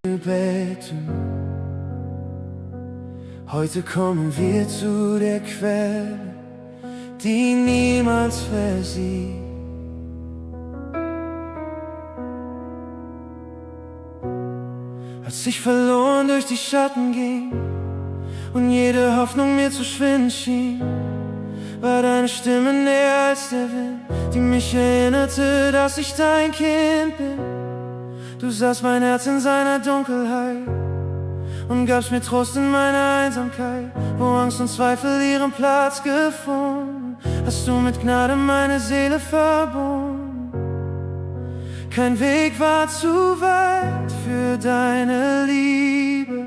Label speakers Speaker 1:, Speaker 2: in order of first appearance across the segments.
Speaker 1: beten. Heute kommen wir zu der Quelle, die niemals versiegt. Als ich verloren durch die Schatten ging und jede Hoffnung mir zu schwinden schien, war deine Stimme näher als der Wind, die mich erinnerte, dass ich dein Kind bin. Du sahst mein Herz in seiner Dunkelheit und gabst mir Trost in meiner Einsamkeit, wo Angst und Zweifel ihren Platz gefunden. Hast du mit Gnade meine Seele verbunden. Kein Weg war zu weit für deine Liebe,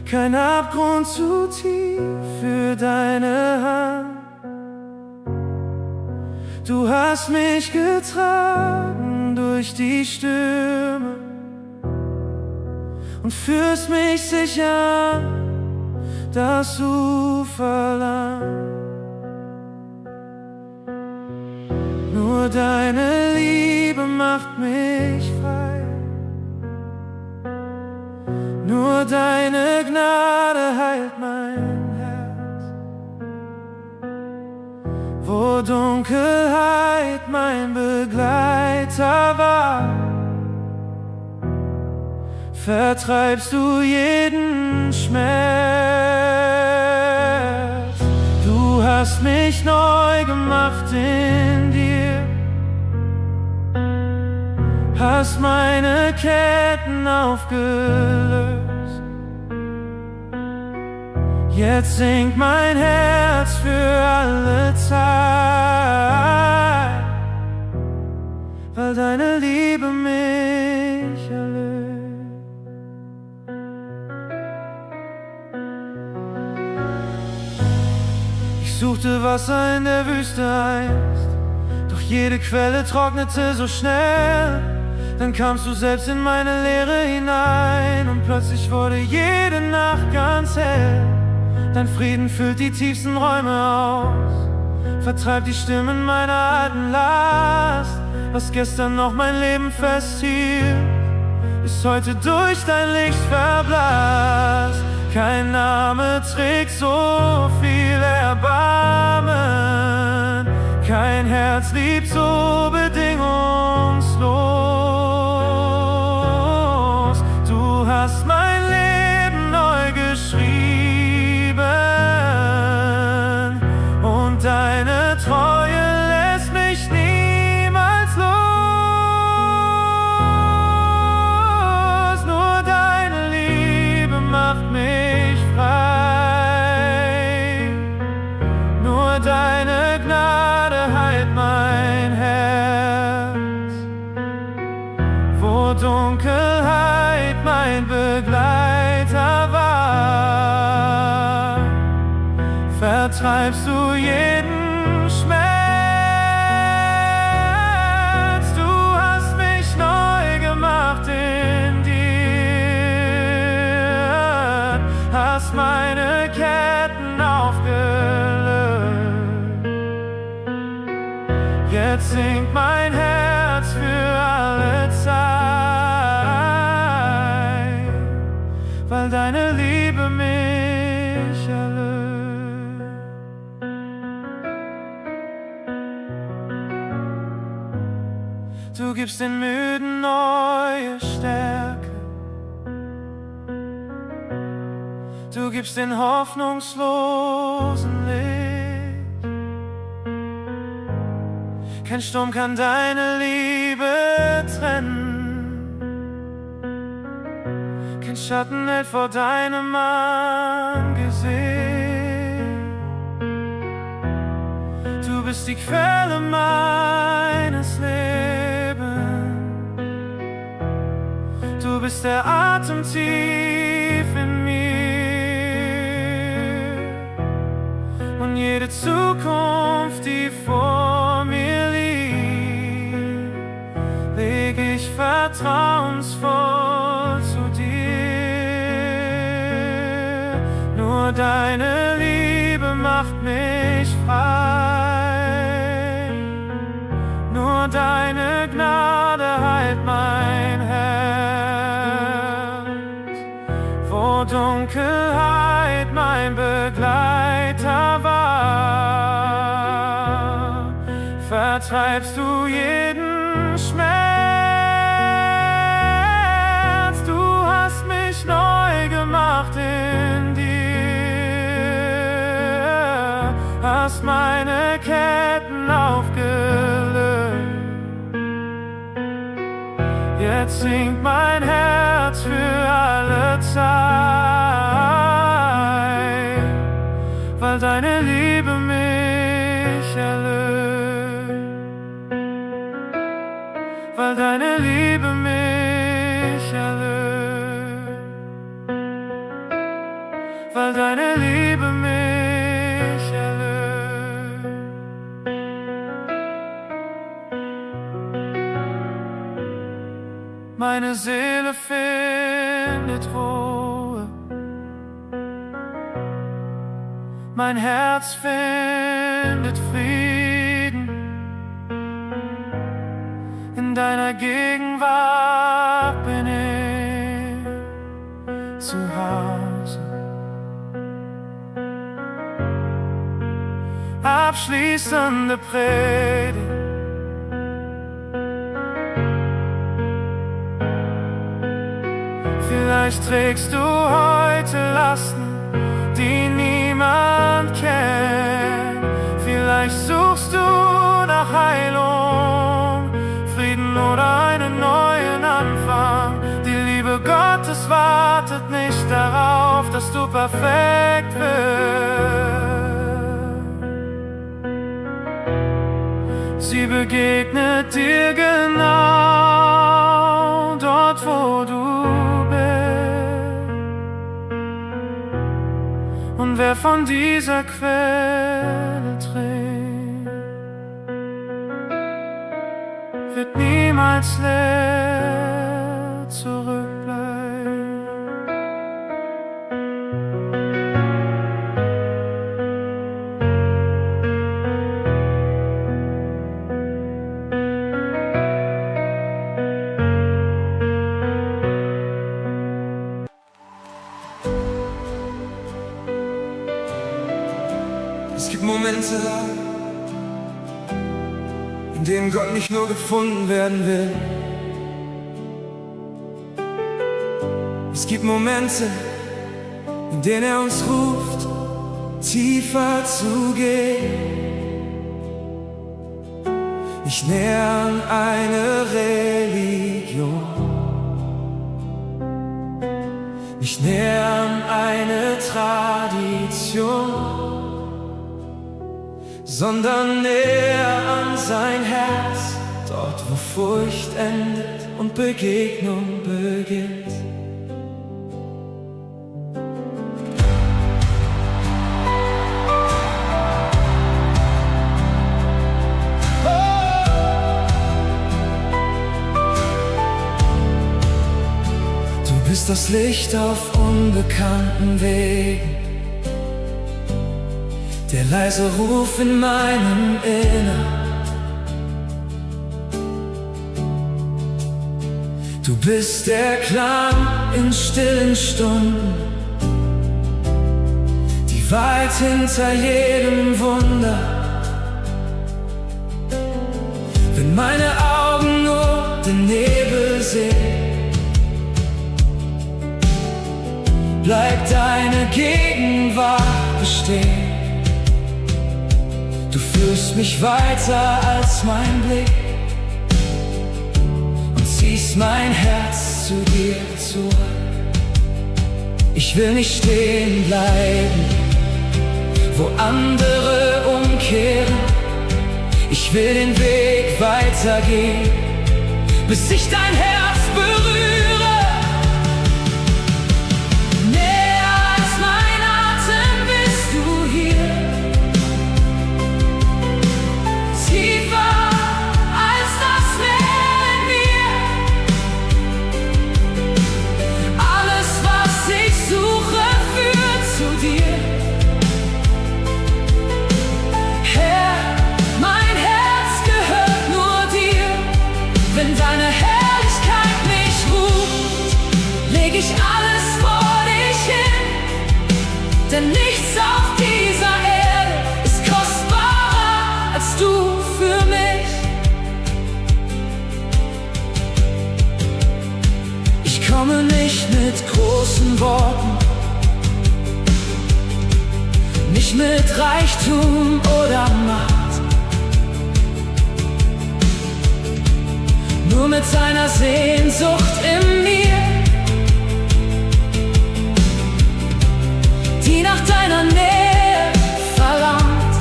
Speaker 1: kein Abgrund zu tief für deine Hand. Du hast mich getragen durch die Stürme und führst mich sicher an das Uferland. Nur deine Liebe macht mich frei, nur deine Gnade heilt mein Herz. Wo Dunkelheit mein Begleiter war, vertreibst du jeden Schmerz. Du hast mich neu gemacht in dir, hast meine Ketten aufgelöst. Jetzt singt mein Herz für alle Zeit, weil deine Liebe mich erlöst. Ich suchte Wasser in der Wüste einst, doch jede Quelle trocknete so schnell. Dann kamst du selbst in meine Leere hinein und plötzlich wurde jede Nacht ganz hell. Dein Frieden füllt die tiefsten Räume aus, vertreibt die Stimmen meiner alten Last. Was gestern noch mein Leben festhielt, ist heute durch dein Licht verblasst. Kein Name trägt so viel Erbarmen, kein Herz liebt so bedingungslos. Du hast mein Leben neu geschrieben und deine Treue lässt mich niemals los. Nur deine Liebe macht mich frei, nur deine Gnade heilt mein Herz. Wo Dunkelheit mein Begleiter war, vertreibst du jeden Schmerz. Du hast mich neu gemacht in dir, hast meine Ketten aufgelöst. Jetzt singt mein Herz für alle Zeit, weil deine Liebe mich erlöst. Du gibst den Müden neue Stärke, du gibst den Hoffnungslosen Licht. Kein Sturm kann deine Liebe trennen, kein Schatten hält vor deinem Angesicht. Du bist die Quelle meines Lebens, du bist der Atem tief in mir und jede Zukunft, die vor mir liegt, leg ich vertrauensvoll zu dir. Nur deine Liebe macht mich frei, nur deine Gnade heilt mein Herz. Dunkelheit mein Begleiter war, vertreibst du jeden Schmerz. Du hast mich neu gemacht in dir, hast meine Ketten aufgelöst. Jetzt singt mein Herz für alle Zeit, weil deine Liebe mich erlöst, weil deine Liebe mich erlöst, weil deine Liebe mich erlöst. Meine Seele findet Ruhe, mein Herz findet Frieden. In deiner Gegenwart bin ich zu Hause. Abschließende Predigt. Vielleicht trägst du heute Lasten, die niemand kennt. Vielleicht suchst du nach Heilung, Frieden oder einen neuen Anfang. Die Liebe Gottes wartet nicht darauf, dass du perfekt wirst. Sie begegnet dir genau dort, wo du bist. Und wer von dieser Quelle trinkt, wird niemals leer zurückbleiben.
Speaker 2: Es gibt Momente, in denen Gott nicht nur gefunden werden will. Es gibt Momente, in denen er uns ruft, tiefer zu gehen. Nicht näher an eine Religion, nicht näher an eine Tradition, sondern näher an sein Herz, dort wo Furcht endet und Begegnung beginnt. Du bist das Licht auf unbekannten Wegen, der leise Ruf in meinem Innern. Du bist der Klang in stillen Stunden, die weit hinter jedem Wunder. Wenn meine Augen nur den Nebel sehen, bleibt deine Gegenwart bestehen. Du führst mich weiter als mein Blick und ziehst mein Herz zu dir zurück. Ich will nicht stehen bleiben, wo andere umkehren. Ich will den Weg weitergehen, bis ich dein Herz berühre. Ich alles vor dich hin. Denn nichts auf dieser Erde ist kostbarer als du für mich. Ich komme nicht mit großen Worten, nicht mit Reichtum oder Macht, nur mit seiner Sehnsucht in mir, die nach deiner Nähe verlangt.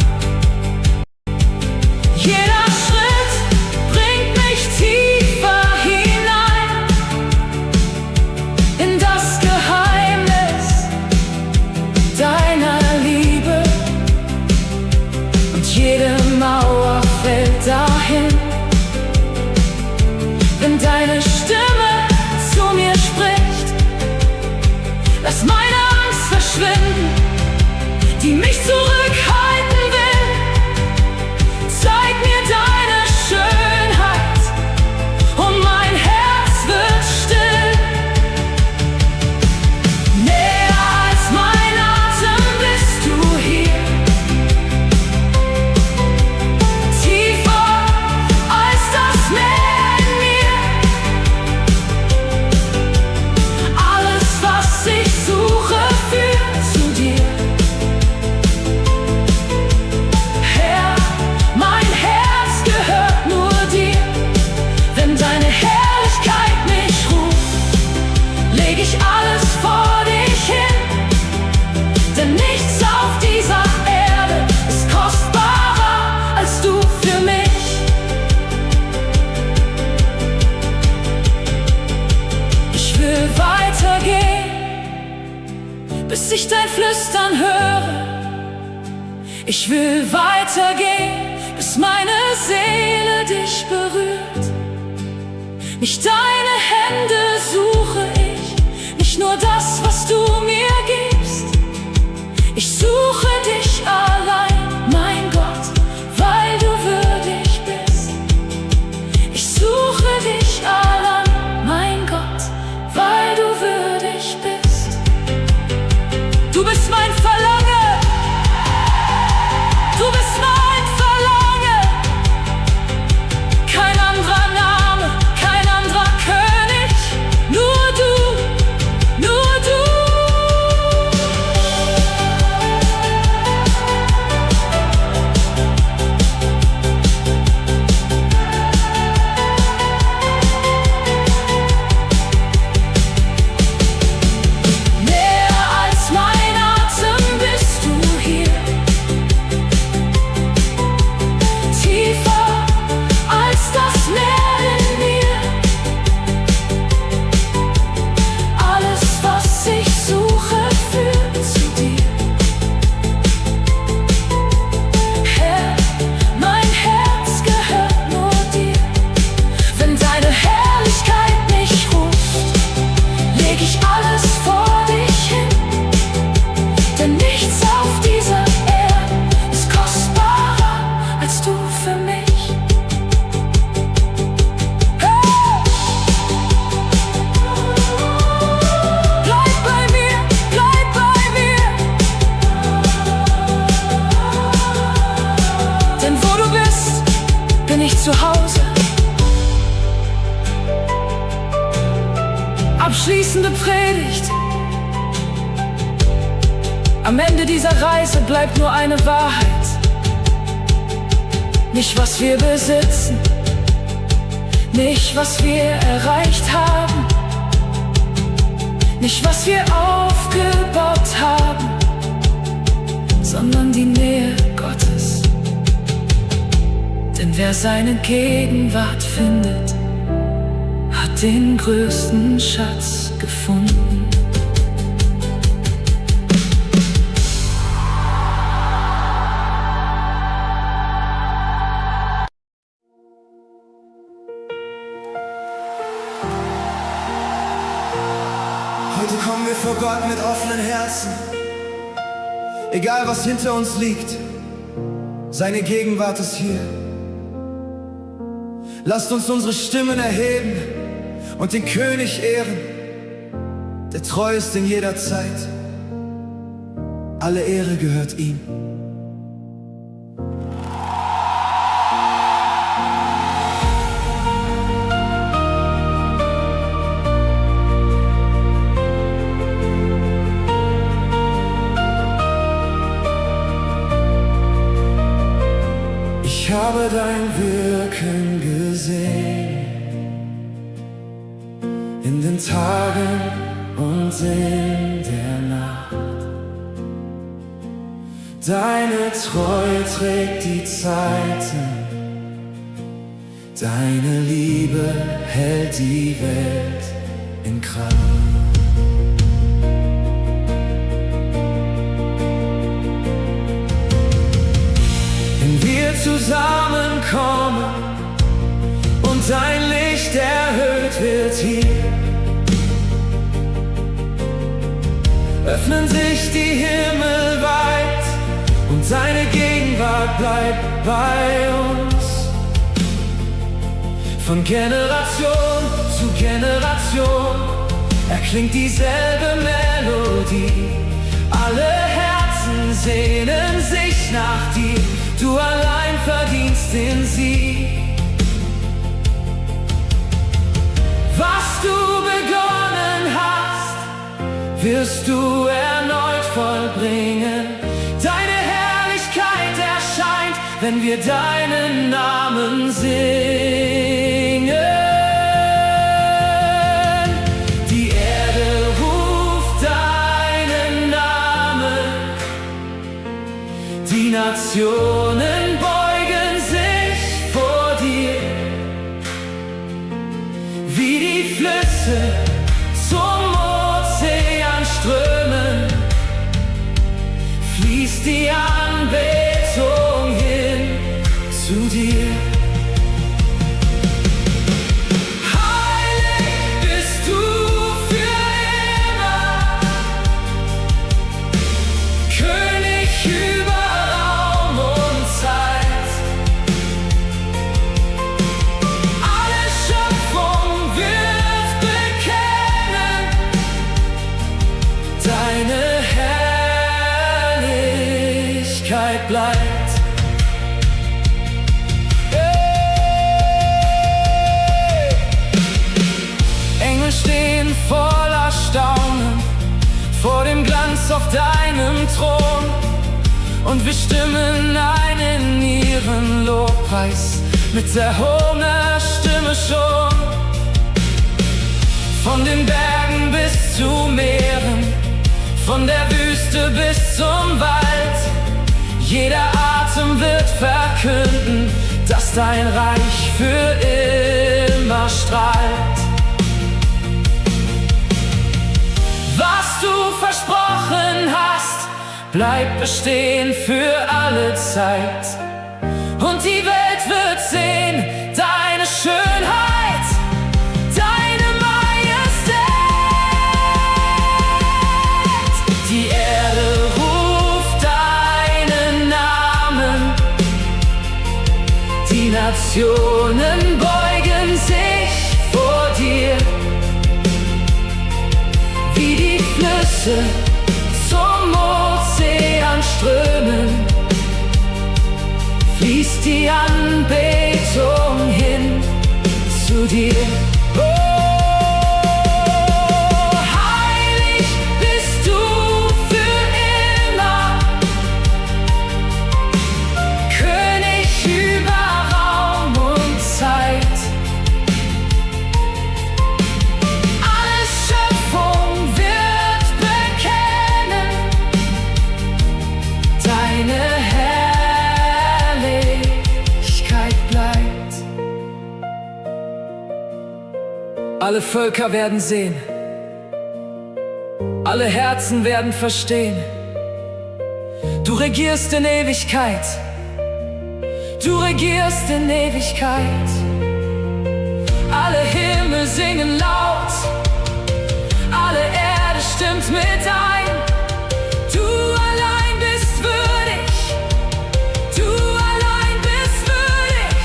Speaker 2: Jeder Schritt bringt mich tiefer hinein in das Geheimnis deiner Liebe, und jede Mauer fällt dahin, wenn deine Stimme zu mir spricht. Lass meine Angst verschwinden, die mich zurückhalten will. Zeig mir deine Schönheit und mein Herz wird still. Näher als mein Atem bist du hier, tiefer als das Meer in mir. Alles, was ich suche, führt zu dir. Herr, mein Herz gehört nur dir. Wenn deine Herrlichkeit mich ruft, leg ich alles vor dich hin. Denn nichts auf dieser Erde ist kostbarer als du für mich. Ich will weitergehen, bis ich dein Flüstern höre. Ich will weitergehen, bis meine Seele dich berührt. Nicht deine Hände suche ich, nicht nur das, was du mir gibst. Ich suche dich allein, mein Gott, weil du würdig bist. Ich suche dich allein, mein Gott, weil du würdig bist. Du bist mein Verlangen, du bist mein Verlangen. Kein anderer Name, kein anderer König, nur du, nur du. Näher als mein Atem bist du hier, tiefer als das Meer in mir. Alles, was ich suche, führt zu dir. Herr, mein Herz gehört nur dir. Wenn deine Herrlichkeit mich ruft, leg ich alles vor dich hin. Denn nichts auf dieser Erde ist kostbarer als du für mich. Hey! Bleib bei mir, bleib bei mir. Denn wo du bist, bin ich zu Hause. Abschließende Predigt. Am Ende dieser Reise bleibt nur eine Wahrheit. Nicht, was wir besitzen, nicht, was wir erreicht haben, nicht, was wir aufgebaut haben, sondern die Nähe Gottes. Denn wer seine Gegenwart findet, hat den größten Schatz gefunden.
Speaker 1: Heute kommen wir vor Gott mit offenen Herzen. Egal was hinter uns liegt, seine Gegenwart ist hier. Lasst uns unsere Stimmen erheben und den König ehren, der treu ist in jeder Zeit. alle Ehre gehört ihm. Ich habe dein Wirken gesehen, in den Tagen und in der Nacht. Deine Treue trägt die Zeiten, deine Liebe hält die Welt in Kraft. Zusammenkommen und dein Licht erhöht wird hier, öffnen sich die Himmel weit und deine Gegenwart bleibt bei uns. Von Generation zu Generation erklingt dieselbe Melodie. Alle Herzen sehnen sich nach dir, du allein verdienst den Sieg. Was du begonnen hast, wirst du erneut vollbringen. Deine Herrlichkeit erscheint, wenn wir deinen Namen singen. Die Erde ruft deinen Namen, die Nationen beugen sich vor dir, wie die Flüsse zum Ozean strömen, fließt die Anbetung hin zu dir. Deine Herrlichkeit bleibt. Engel stehen voller Staunen vor dem Glanz auf deinem Thron, und wir stimmen ein in ihren Lobpreis mit erhobener Stimme schon. Von den Bergen bis zu Meeren, von der Wüste bis zum Wald, jeder Atem wird verkünden, dass dein Reich für immer strahlt. Was du versprochen hast, bleibt bestehen für alle Zeit, und die Welt wird sehen deine Schönheit, deine Majestät. Die Erde ruft deinen Namen, die Nationen beugen sich vor dir, wie die Flüsse zum Ozean strömen, fließt die Anbetung hin zu dir. Alle Völker werden sehen, alle Herzen werden verstehen. Du regierst in Ewigkeit, du regierst in Ewigkeit. Alle Himmel singen laut, alle Erde stimmt mit ein. Du allein bist würdig, du allein bist würdig.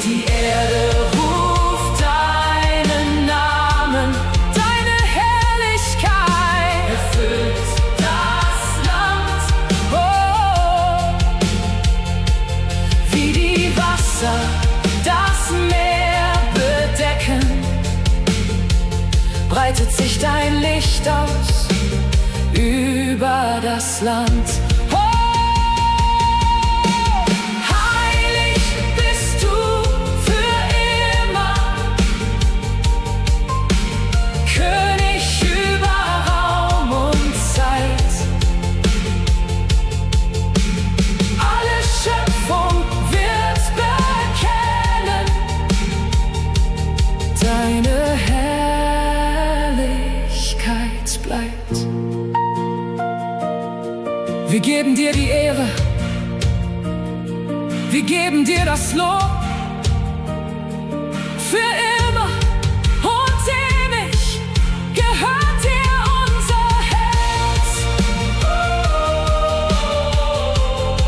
Speaker 1: Die Erde ruft deinen Namen, deine Herrlichkeit erfüllt das Land
Speaker 2: dein Licht aus über das Land. Oh, heilig bist du für immer, König über Raum und Zeit. Alle Schöpfung wird bekennen deine Herrlichkeit bleibt. Wir geben dir die Ehre, wir geben dir das Lob, für immer und ewig gehört dir unser Herz.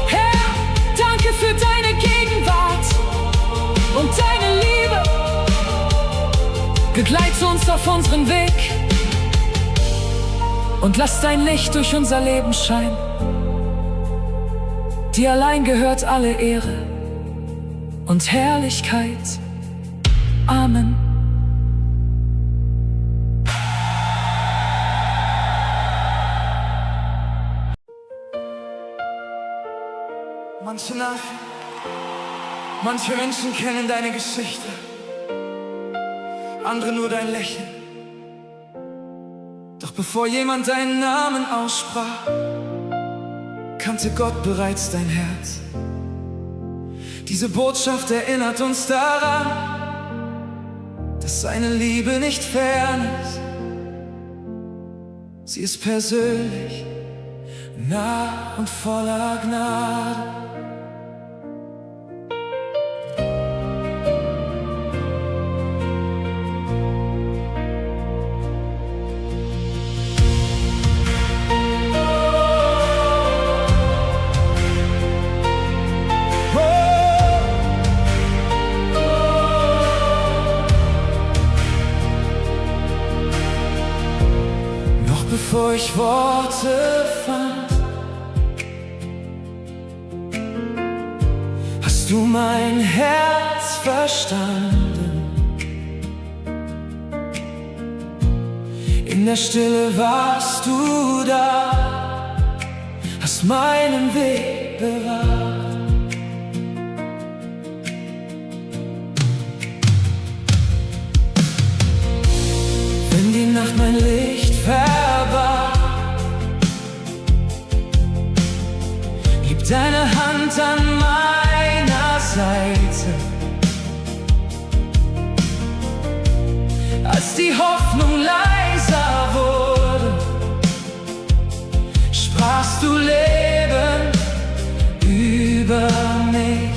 Speaker 2: Herr, danke für deine Gegenwart und deine Liebe. Begleite uns auf unseren Weg und lass dein Licht durch unser Leben scheinen. Dir allein gehört alle Ehre und Herrlichkeit. Amen.
Speaker 1: Manche Nacht, manche Menschen kennen deine Geschichte, andere nur dein Lächeln. Doch bevor jemand deinen Namen aussprach, kannte Gott bereits dein Herz. Diese Botschaft erinnert uns daran, dass seine Liebe nicht fern ist. Sie ist persönlich, nah und voller Gnade. Bevor ich Worte fand, hast du mein Herz verstanden. In der Stille warst du da, hast meinen Weg bewahrt. Wenn die Nacht mein Licht verbarg, blieb deine Hand an meiner Seite. Als die Hoffnung leiser wurde, sprachst du Leben über mich.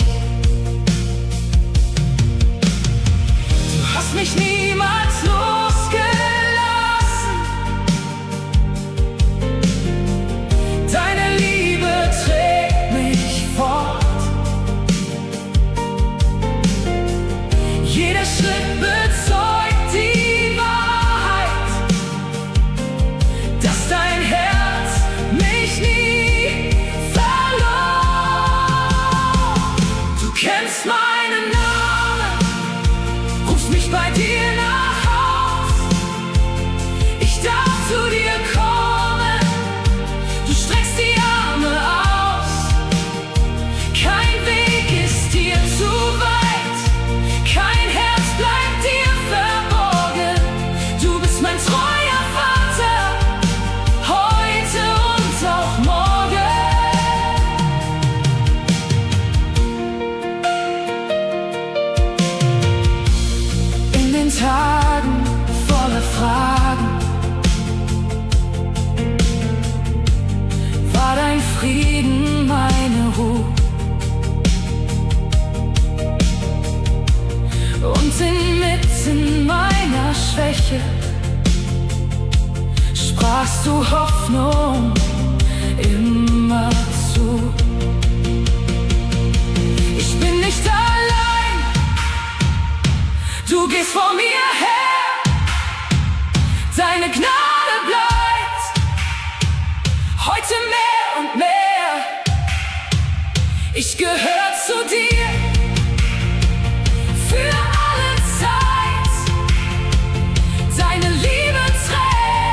Speaker 1: Du hast mich niemals losgelassen. Deine Liebe trägt mich fort. Jeder Schritt bezeugt die Wahrheit, dass dein Herz mich nie verlor. Du kennst meinen Namen, rufst mich bei dir nach Haus. Ich darf zu dir kommen, du streckst die Arme aus. Kein Weg ist dir zu weit, kein Herz bleibt dir verborgen. Du bist mein treuer Vater, heute und auch morgen. In den Tagen voller Fragen war dein Frieden meine Ruhe. Und inmitten meiner Schwäche sprachst du Hoffnung immer zu. Ich bin nicht allein, du gehst vor mir her, deine Gnade bleibt heute mehr und mehr. Ich gehöre zu dir für alle Zeit. Deine Liebe trägt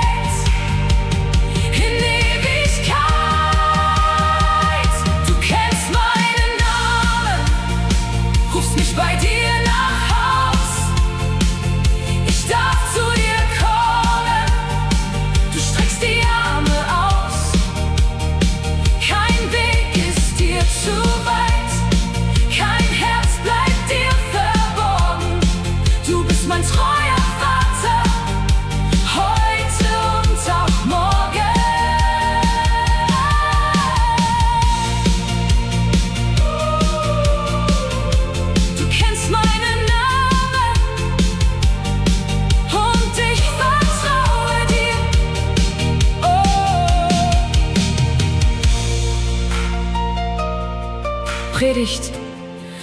Speaker 2: Predigt.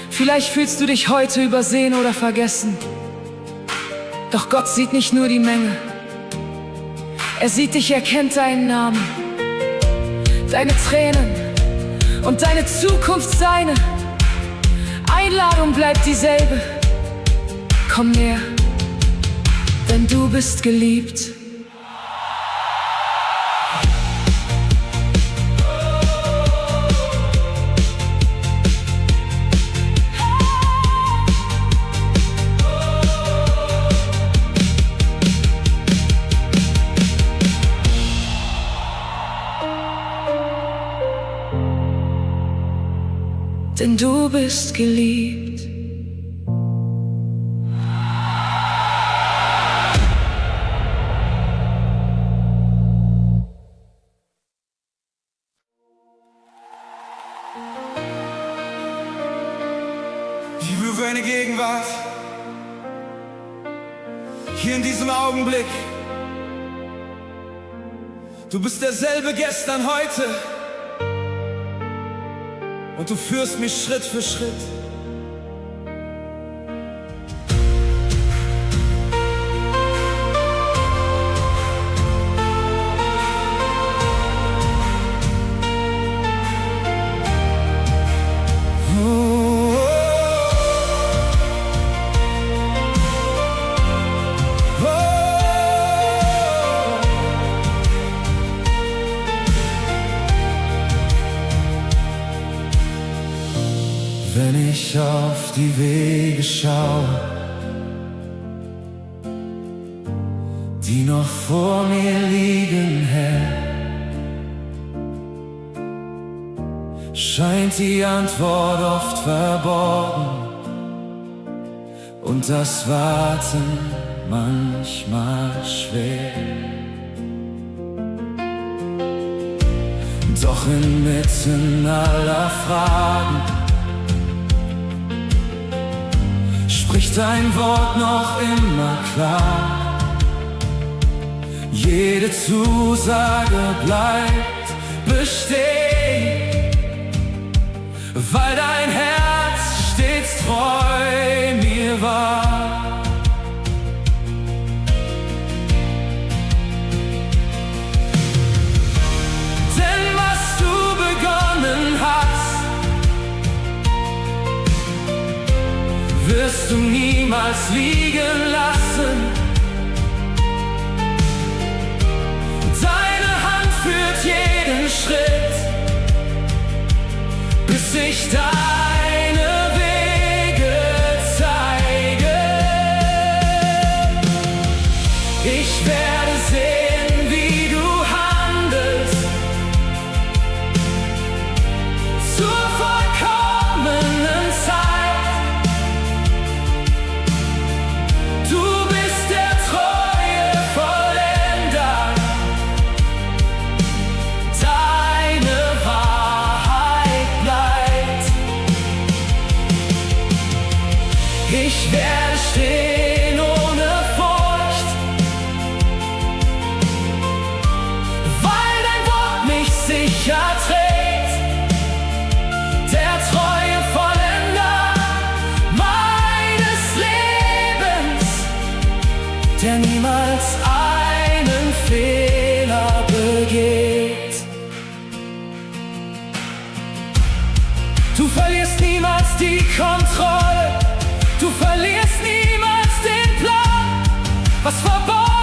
Speaker 2: Vielleicht fühlst du dich heute übersehen oder vergessen. Doch Gott sieht nicht nur die Menge. Er sieht dich, er kennt deinen Namen, deine Tränen und deine Zukunft seine. Einladung bleibt dieselbe. Komm näher, denn du bist geliebt. Denn du bist geliebt.
Speaker 1: Ich fühle deine Gegenwart hier in diesem Augenblick. Du bist derselbe gestern, heute. Und du führst mich Schritt für Schritt. Wenn ich auf die Wege schaue, die noch vor mir liegen, Herr, scheint die Antwort oft verborgen und das Warten manchmal schwer. Doch inmitten aller Fragen spricht dein Wort noch immer klar. Jede Zusage bleibt bestehen, weil dein Herz stets treu mir war. Denn was du begonnen hast, wirst du niemals liegen lassen. Deine Hand führt jeden Schritt, bis ich deine Wege zeige. Ich werde sehen, wie du handelst, zur vollkommenen Zeit. Du bist der treue Vollender, deine Wahrheit bleibt. Ich werde stehen ohne Furcht, weil dein Wort mich sicher trägt. Der treue Vollender meines Lebens, der niemals einen Fehler begeht. Du verlierst niemals die Kontrolle, du verlierst niemals den Plan, was verborgen